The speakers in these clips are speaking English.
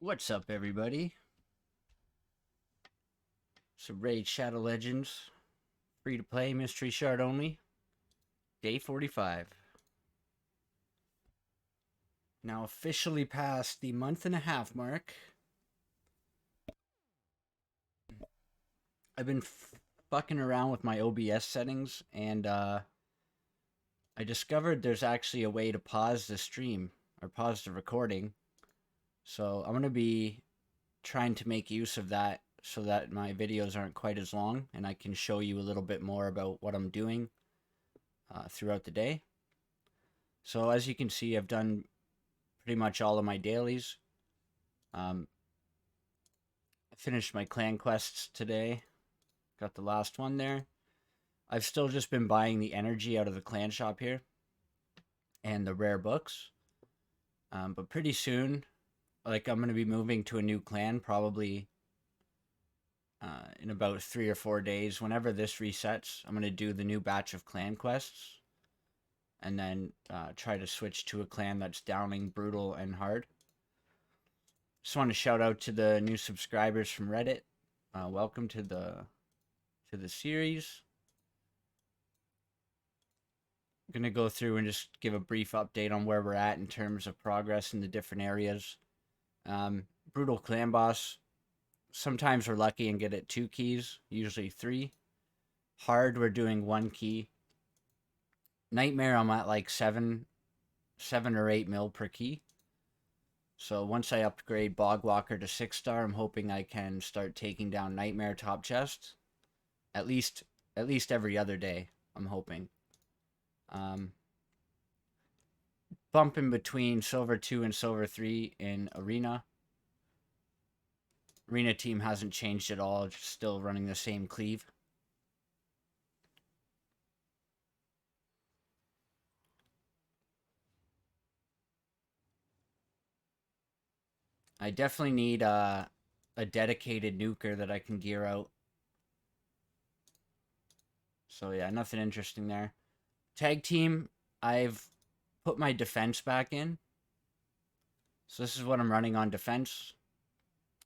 What's up, everybody? Some Raid Shadow Legends, free to play, mystery shard only, day 45. Now officially past the month and a half mark. I've been fucking around with my OBS settings, and I discovered there's actually a way to pause the stream or pause the recording. So I'm gonna be trying to make use of that so that my videos aren't quite as long, and I can show you a little bit more about what I'm doing throughout the day. So as you can see, I've done pretty much all of my dailies. I finished my clan quests today. Got the last one there. I've still just been buying the energy out of the clan shop here and the rare books. But pretty soon, like, I'm going to be moving to a new clan probably in about 3 or 4 days. Whenever this resets, I'm going to do the new batch of clan quests and then try to switch to a clan that's downing, brutal, and hard. Just want to shout out to the new subscribers from Reddit. Welcome to the series. I'm gonna go through and just give a brief update on where we're at in terms of progress in the different areas. Brutal clan boss. Sometimes we're lucky and get it 2 keys, usually 3. Hard, we're doing 1 key. Nightmare, I'm at like 7 or 8 mil per key. So once I upgrade Bogwalker to 6-star, I'm hoping I can start taking down Nightmare top chest. At least every other day, I'm hoping. Bumping between Silver 2 and Silver 3 in Arena. Arena team hasn't changed at all, just still running the same cleave. I definitely need a dedicated nuker that I can gear out. So yeah, nothing interesting there. Tag team, I've put my defense back in. So this is what I'm running on defense.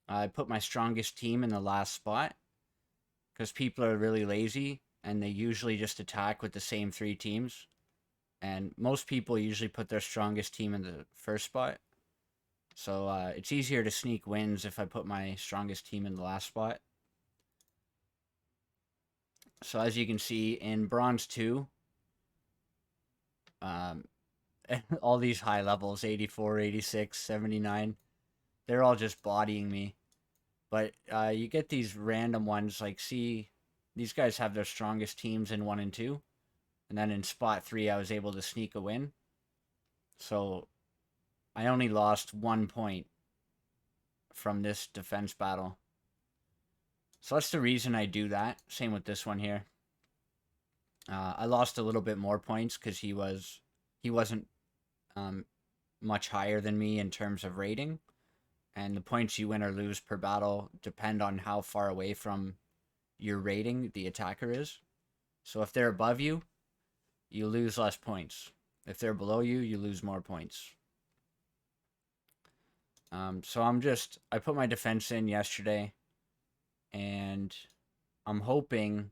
I put my strongest team in the last spot because people are really lazy and they usually just attack with the same 3 teams. And most people usually put their strongest team in the first spot. So it's easier to sneak wins if I put my strongest team in the last spot. So as you can see in Bronze 2, all these high levels, 84, 86, 79, they're all just bodying me. But you get these random ones, like, see, these guys have their strongest teams in 1 and 2. And then in spot 3, I was able to sneak a win. So I only lost 1 point from this defense battle. So that's the reason I do that. Same with this one here. I lost a little bit more points because he wasn't much higher than me in terms of rating. And the points you win or lose per battle depend on how far away from your rating the attacker is. So if they're above you, you lose less points. If they're below you, you lose more points. So I put my defense in yesterday, and I'm hoping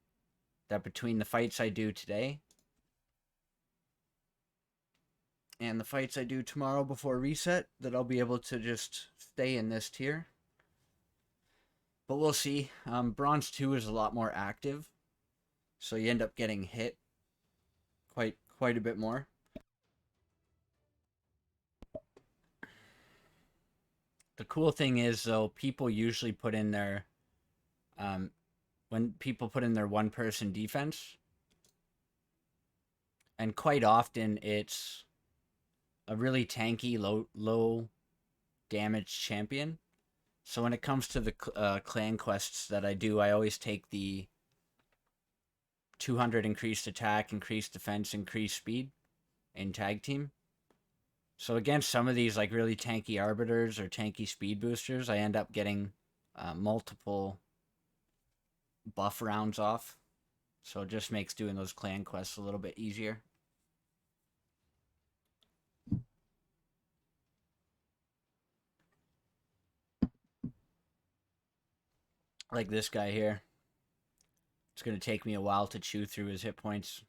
that between the fights I do today and the fights I do tomorrow before reset, that I'll be able to just stay in this tier. But we'll see. Bronze 2 is a lot more active, so you end up getting hit quite a bit more. The cool thing is, though, people usually put in their when people put in their 1-person defense, and quite often it's a really tanky, low damage champion. So when it comes to the clan quests that I do, I always take the 200 increased attack, increased defense, increased speed in tag team. So against some of these like really tanky arbiters or tanky speed boosters, I end up getting multiple buff rounds off. So it just makes doing those clan quests a little bit easier. Like this guy here. It's going to take me a while to chew through his hit points.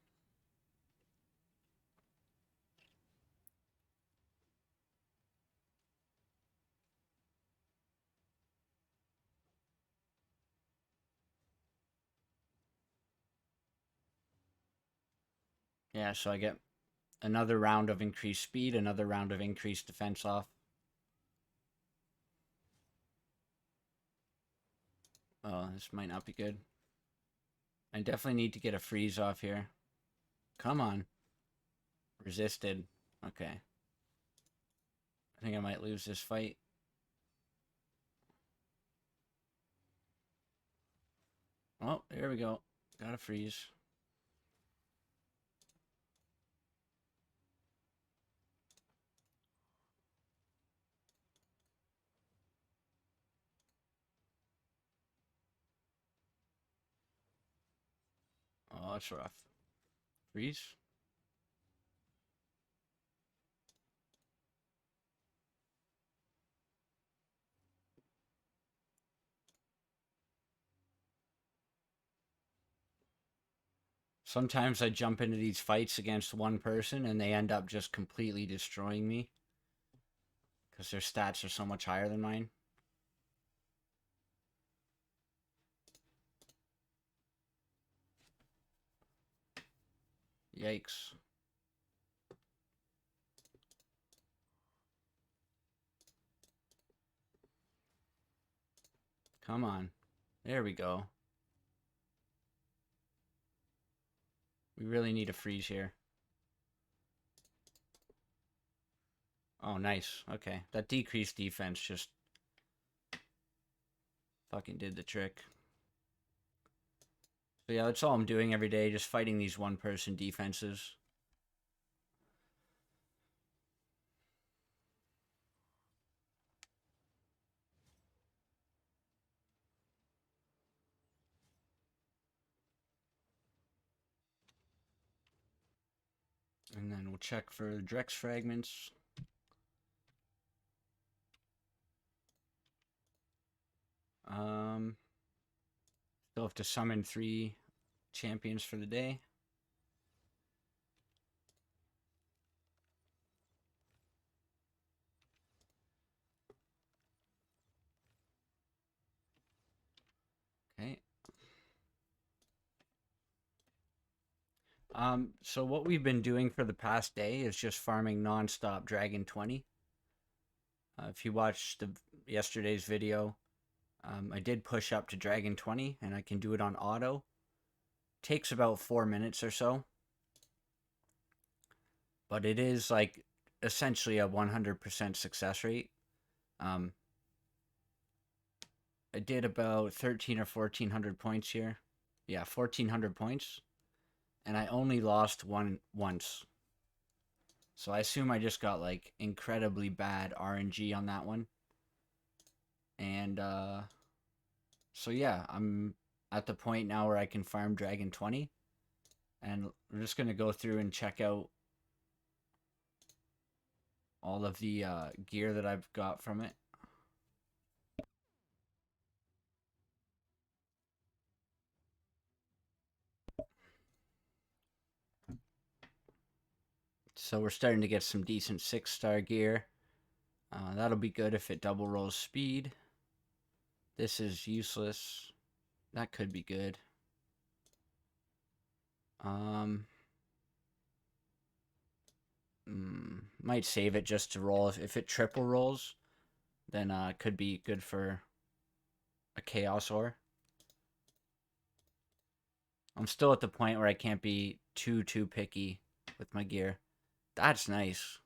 Yeah, so I get another round of increased speed, another round of increased defense off. Oh, this might not be good. I definitely need to get a freeze off here. Come on. Resisted. Okay. I think I might lose this fight. Oh, there we go. Got a freeze. Oh, that's rough. Freeze. Sometimes I jump into these fights against one person and they end up just completely destroying me because their stats are so much higher than mine. Yikes. Come on. There we go. We really need a freeze here. Oh, nice. Okay. That decreased defense just fucking did the trick. So yeah, that's all I'm doing every day, just fighting these one-person defenses. And then we'll check for Drex fragments. Still have to summon 3 champions for the day. Okay. So what we've been doing for the past day is just farming non-stop Dragon 20. If you watched yesterday's video, I did push up to Dragon 20, and I can do it on auto. Takes about 4 minutes or so. But it is like essentially a 100% success rate. I did about 13 or 1400 points here. Yeah, 1400 points. And I only lost once. So I assume I just got like incredibly bad RNG on that one. And so yeah, I'm at the point now where I can farm Dragon 20. And we're just going to go through and check out all of the gear that I've got from it. So we're starting to get some decent 6-star gear. That'll be good if it double rolls speed. This is useless. That could be good. Might save it just to roll. If it triple rolls, then it could be good for a chaos ore. I'm still at the point where I can't be too picky with my gear. That's nice.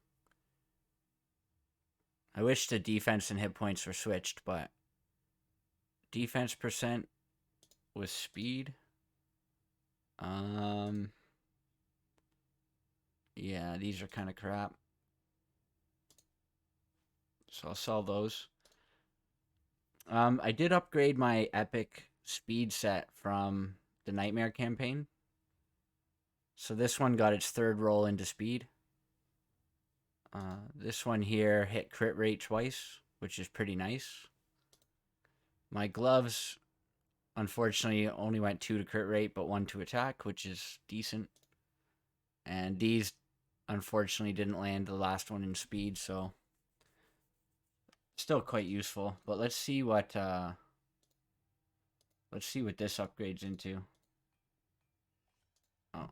I wish the defense and hit points were switched, but defense percent with speed. Yeah, these are kind of crap. So I'll sell those. I did upgrade my epic speed set from the Nightmare campaign. So this one got its 3rd roll into speed. This one here hit crit rate twice, which is pretty nice. My gloves Unfortunately, only went 2 to crit rate, but 1 to attack, which is decent. And these, unfortunately, didn't land the last one in speed, so still quite useful. But let's see what this upgrades into. Oh,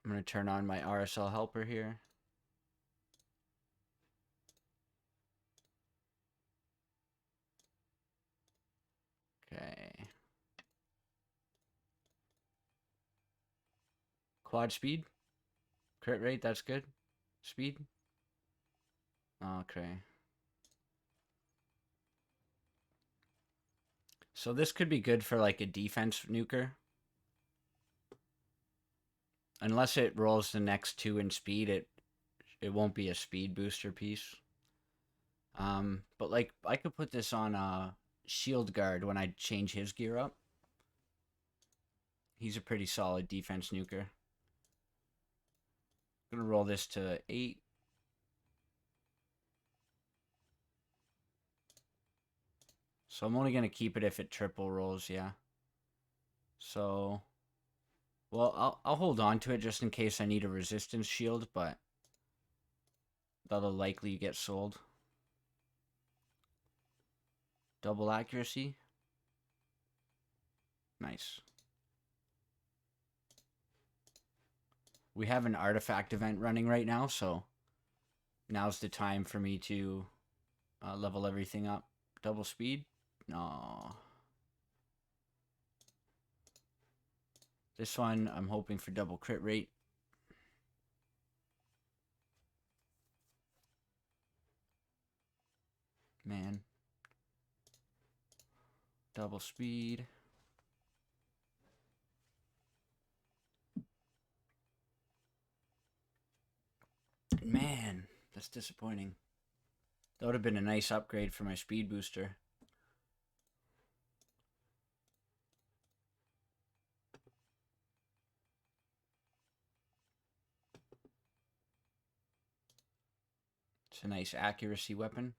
I'm gonna turn on my RSL helper here. Okay. Quad speed. Crit rate, that's good. Speed. Okay. So this could be good for like a defense nuker. Unless it rolls the next 2 in speed, it won't be a speed booster piece. But like I could put this on shield guard when I change his gear up. He's a pretty solid defense nuker. I'm gonna roll this to 8. So I'm only gonna keep it if it triple rolls, yeah. So, well, I'll hold on to it just in case I need a resistance shield, but that'll likely get sold. Double accuracy. Nice. We have an artifact event running right now, so now's the time for me to level everything up. Double speed? No. This one, I'm hoping for double crit rate. Man. Double speed. Man, that's disappointing. That would have been a nice upgrade for my speed booster. It's a nice accuracy weapon.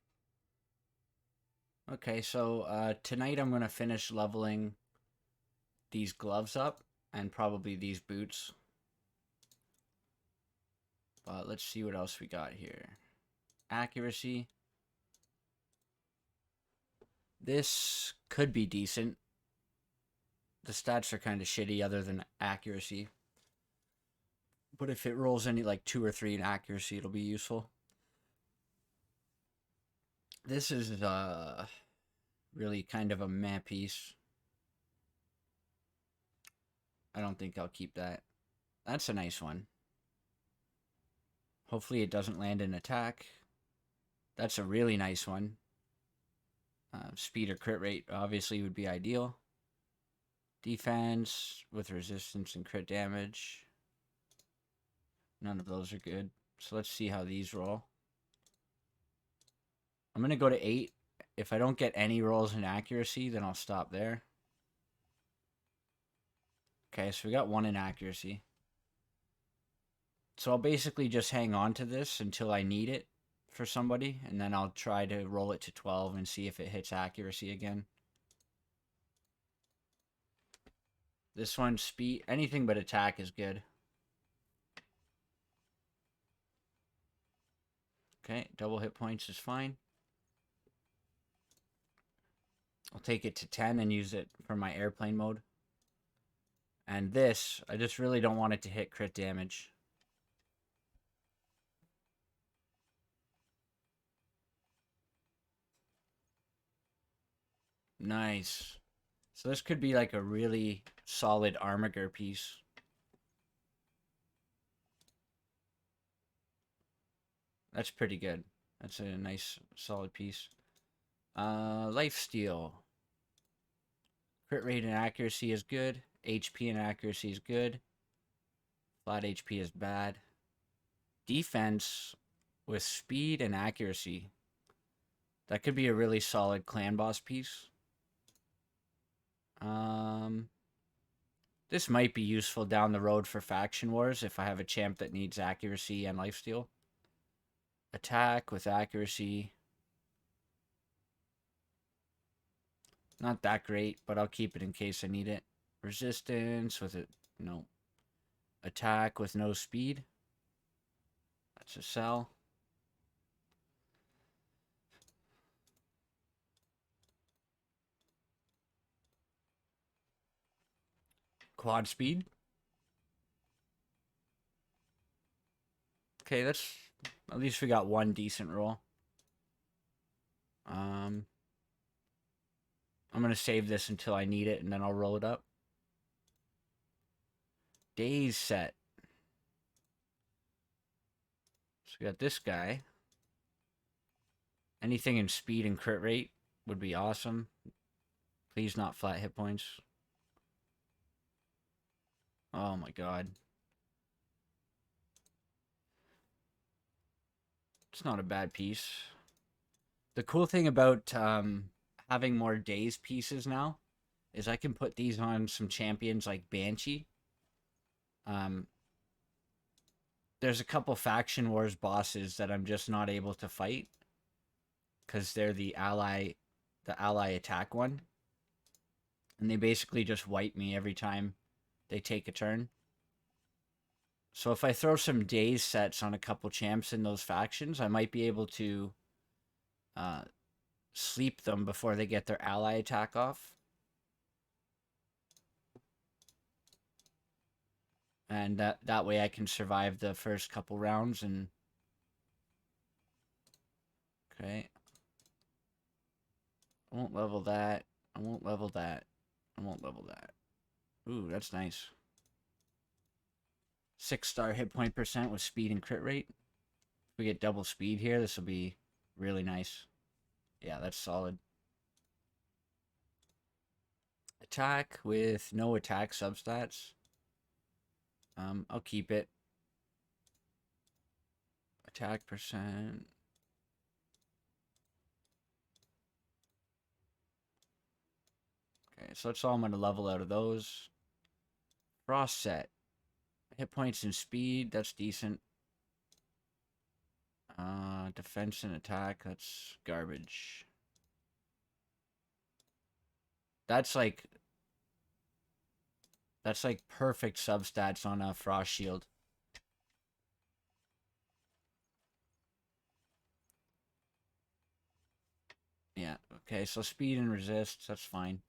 Okay, so tonight I'm going to finish leveling these gloves up and probably these boots. But let's see what else we got here. Accuracy. This could be decent. The stats are kind of shitty other than accuracy. But if it rolls any like 2 or 3 in accuracy, it'll be useful. This is really kind of a meh piece. I don't think I'll keep that. That's a nice one. Hopefully it doesn't land in attack. That's a really nice one. Speed or crit rate obviously would be ideal. Defense with resistance and crit damage. None of those are good. So let's see how these roll. I'm going to go to 8. If I don't get any rolls in accuracy, then I'll stop there. Okay, so we got 1 in accuracy. So I'll basically just hang on to this until I need it for somebody, and then I'll try to roll it to 12 and see if it hits accuracy again. This one, speed, anything but attack is good. Okay, double hit points is fine. I'll take it to 10 and use it for my airplane mode. And this, I just really don't want it to hit crit damage. Nice. So this could be like a really solid armiger piece. That's pretty good. That's a nice solid piece. Lifesteal. Crit rate and accuracy is good. HP and accuracy is good. Flat HP is bad. Defense with speed and accuracy. That could be a really solid clan boss piece. This might be useful down the road for faction wars if I have a champ that needs accuracy and lifesteal. Attack with accuracy. Not that great, but I'll keep it in case I need it. Resistance with it. No. Attack with no speed. That's a sell. Quad speed. Okay, that's... At least we got one decent roll. I'm going to save this until I need it, and then I'll roll it up. Days set. So we got this guy. Anything in speed and crit rate would be awesome. Please not flat hit points. Oh my god. It's not a bad piece. The cool thing about having more days pieces now is I can put these on some champions like Banshee. There's a couple faction wars bosses that I'm just not able to fight because they're the ally attack one, and they basically just wipe me every time they take a turn. So if I throw some days sets on a couple champs in those factions, I might be able to sleep them before they get their ally attack off. And that way I can survive the first couple rounds. And okay, I won't level that. I won't level that. I won't level that. Ooh, that's nice. 6-star hit point percent with speed and crit rate. If we get double speed here, this will be really nice. Yeah, that's solid. Attack with no attack substats. I'll keep it. Attack percent. Okay, so that's all I'm going to level out of those. Frost set. Hit points and speed, that's decent. Defense and attack, that's garbage. That's like perfect substats on a frost shield. Yeah, okay, so speed and resist, that's fine.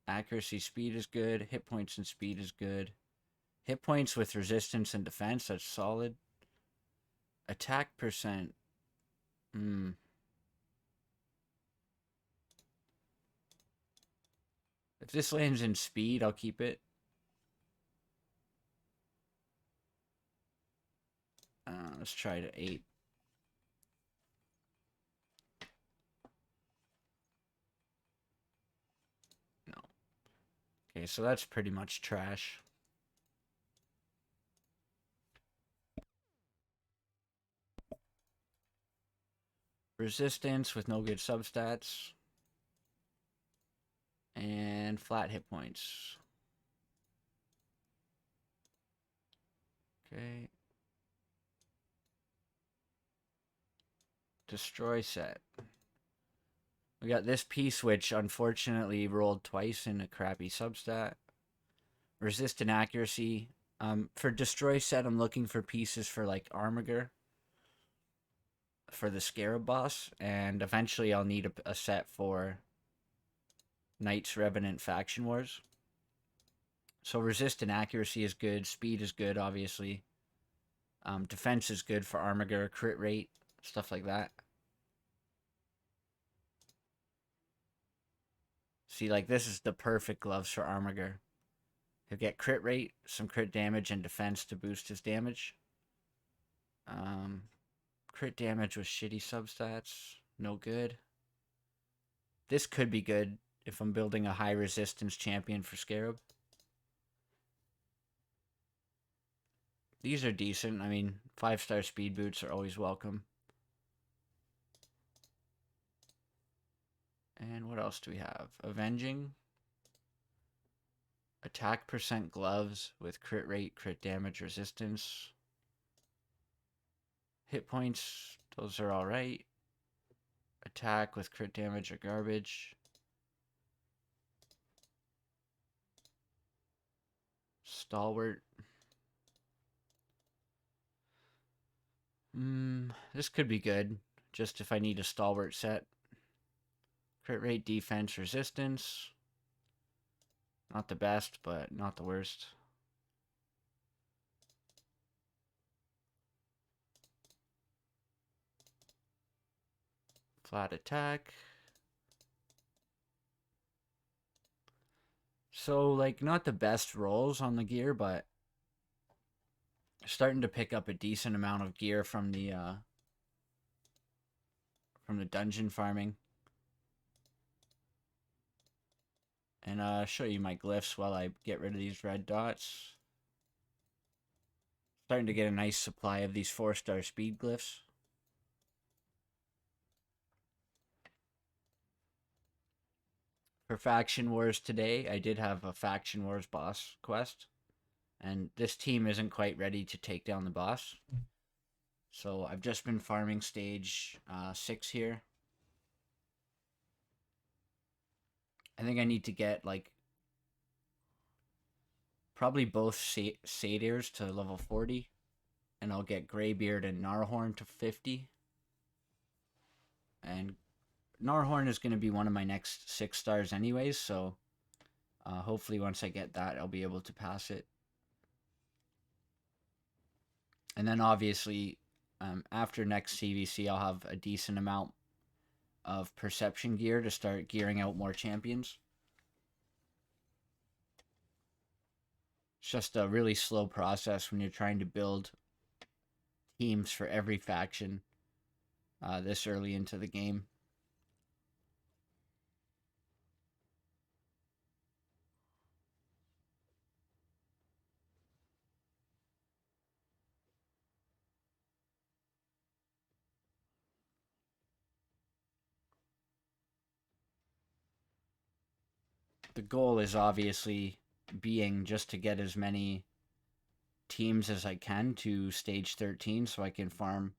Accuracy, speed is good. Hit points and speed is good. Hit points with resistance and defense, that's solid. Attack percent. If this lands in speed, I'll keep it. Let's try to 8. No. Okay, so that's pretty much trash. Resistance with no good substats. And flat hit points. Okay. Destroy set. We got this piece, which unfortunately rolled twice in a crappy substat. Resist and accuracy. For destroy set, I'm looking for pieces for like arbiter for the scarab boss, and eventually I'll need a set for Knights Revenant Faction Wars. So resist and accuracy is good. Speed is good, obviously. Defense is good for arbiter, crit rate, stuff like that. See, like, this is the perfect gloves for arbiter. He'll get crit rate, some crit damage, and defense to boost his damage. Crit damage with shitty substats. No good. This could be good if I'm building a high resistance champion for Scarab. These are decent. I mean, 5-star speed boots are always welcome. And what else do we have? Avenging. Attack percent gloves with crit rate, crit damage, resistance. Hit points, those are alright. Attack with crit damage or garbage. Stalwart. This could be good. Just if I need a stalwart set. Crit rate, defense, resistance. Not the best, but not the worst. Flat attack. So, like, not the best rolls on the gear, but starting to pick up a decent amount of gear from the dungeon farming. And show you my glyphs while I get rid of these red dots. Starting to get a nice supply of these 4-star speed glyphs. For Faction Wars today, I did have a Faction Wars boss quest. And this team isn't quite ready to take down the boss. So I've just been farming stage 6 here. I think I need to get, like, probably both satyrs to level 40. And I'll get Greybeard and Gnarhorn to 50. And Gnarhorn is going to be one of my next 6 stars anyways, so hopefully once I get that, I'll be able to pass it. And then obviously, after next CVC, I'll have a decent amount of perception gear to start gearing out more champions. It's just a really slow process when you're trying to build teams for every faction this early into the game. The goal is obviously being just to get as many teams as I can to stage 13 so I can farm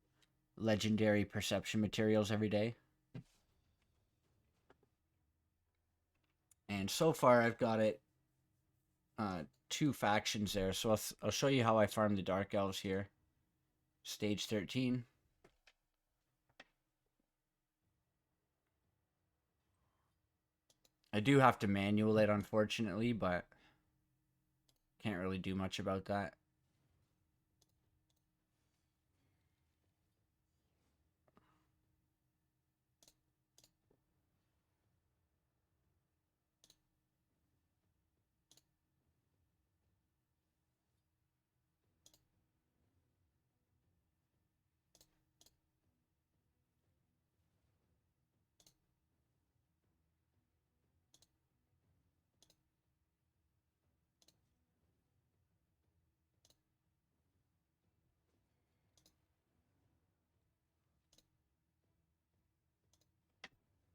legendary perception materials every day. And so far I've got it 2 factions there, so I'll show you how I farm the Dark Elves here. Stage 13. I do have to manual it, unfortunately, but can't really do much about that.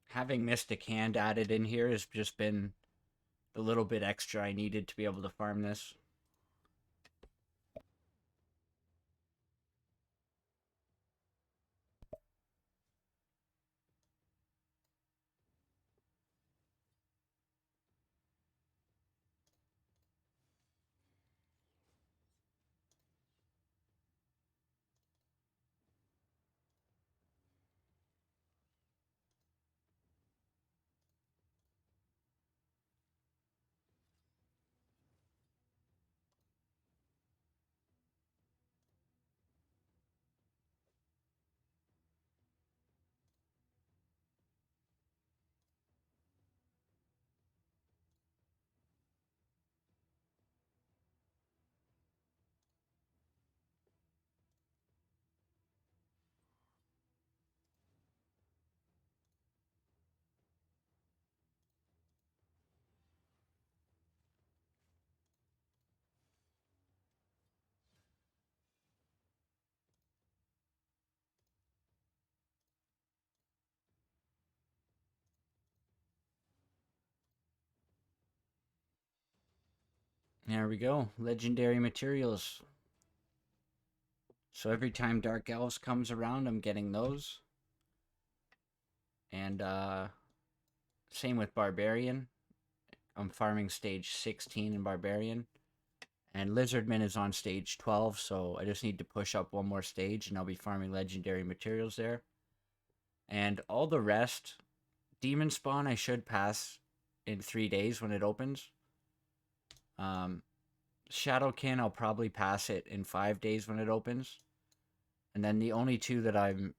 Having Mystic Hand added in here has just been the little bit extra I needed to be able to farm this. There we go. Legendary materials. So every time Dark Elves comes around, I'm getting those. And same with Barbarian. I'm farming stage 16 in Barbarian. And Lizardman is on stage 12, so I just need to push up one more stage and I'll be farming legendary materials there. And all the rest, Demon Spawn I should pass in 3 days when it opens. Shadowkin I'll probably pass it in 5 days when it opens. And then the only two that I'm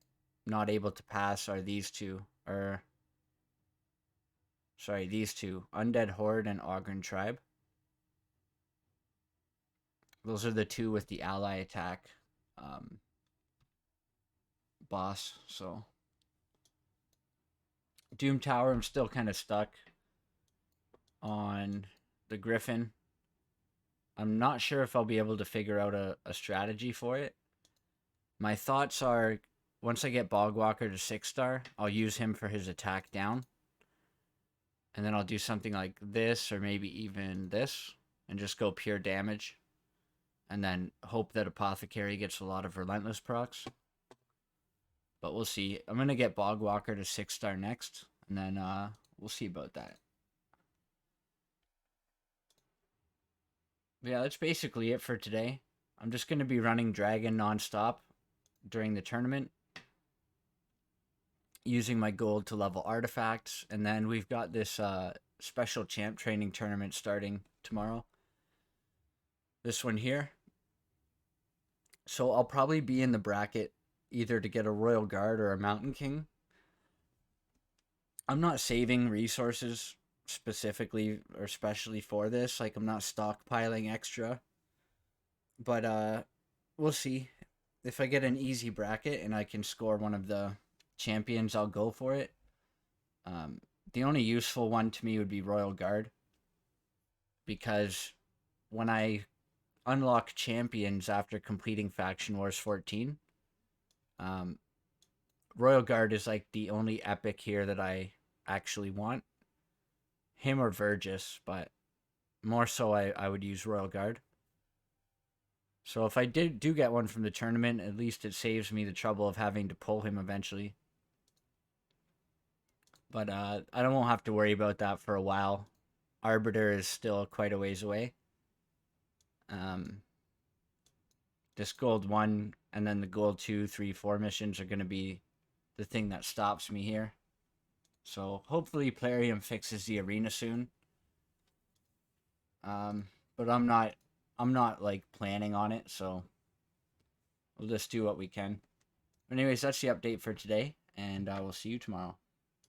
not able to pass are these two. These two. Undead Horde and Ogren Tribe. Those are the two with the ally attack boss. So Doom Tower, I'm still kind of stuck on the Griffin. I'm not sure if I'll be able to figure out a strategy for it. My thoughts are, once I get Bogwalker to 6-star, I'll use him for his attack down. And then I'll do something like this, or maybe even this, and just go pure damage. And then hope that Apothecary gets a lot of Relentless procs. But we'll see. I'm going to get Bogwalker to 6-star next, and then we'll see about that. But yeah, that's basically it for today. I'm just going to be running Dragon nonstop during the tournament, using my gold to level artifacts. And then we've got this special champ training tournament starting tomorrow. This one here. So I'll probably be in the bracket either to get a Royal Guard or a Mountain King. I'm not saving resources specifically or especially for this. Like, I'm not stockpiling extra. But we'll see. If I get an easy bracket and I can score one of the champions, I'll go for it. The only useful one to me would be Royal Guard, because when I unlock champions after completing Faction Wars 14, Royal Guard is like the only epic here that I actually want. Him or Vergis, but more so I would use Royal Guard. So if I do get one from the tournament, at least it saves me the trouble of having to pull him eventually. But I won't have to worry about that for a while. Arbiter is still quite a ways away. This gold 1 and then the gold 2, 3, 4 missions are going to be the thing that stops me here. So hopefully Plarium fixes the arena soon. But I'm not like planning on it, so we'll just do what we can. Anyways, that's the update for today, and I will see you tomorrow.